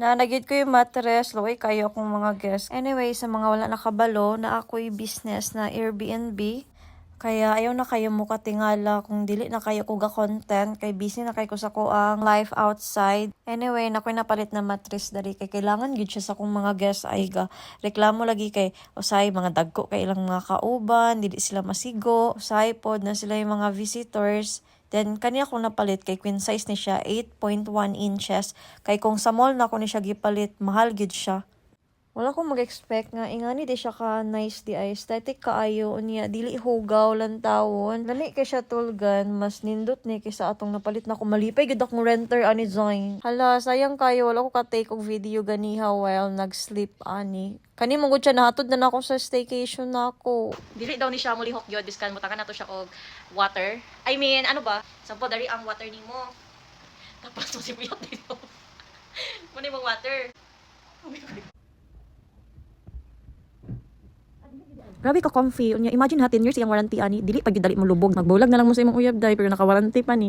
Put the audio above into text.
Nanagid ko yung mattress, laway kayo akong mga guests. Anyway, sa mga wala nakabalo, na ako'y business na Airbnb. Kaya ayaw na kayo mo katingala kung dili na kayo kuga content kay busy na kayo ko sa ko ang life outside. Anyway, nakoy napalit na mattress dari kay kailangan gyud siya sa kong mga guests ay ga. Reklamo lagi kay usay mga dagko kay ilang mga kauban, dili sila masigo, usay pod na sila yung mga visitors. Then, kaniya ko napalit kay queen size ni siya, 8.1 inches. Kay kung sa mall na ko ni siya gipalit, mahal gid siya. Wala ko mag-expect nga, ingani di siya ka nice di ay aesthetic kaayo niya, dili hugaw lang tawon. Lani kay siya tulgan, mas nindot ni kaysa atong napalit na ko malipay gid akong renter ani Zoin. Hala, sayang kayo, wala ko ka-take og video ganiha while nag-sleep ani. Kani mo gud siya nahatod na nako sa staycation nako. Dili daw ni siya mulihok gyud biskan mutakan nato siya og water. I mean, ano ba? Sampo dari ang water nimo. Tapos mo sibuyot dito. Muna mong water. Grabe ka comfy. Unya, imagine ha, 10 years iyang warranty ani. Dili pa gyud dali mo lubog. Magbulag na lang mo sa imong uyab day pero naka-warranty pa ni.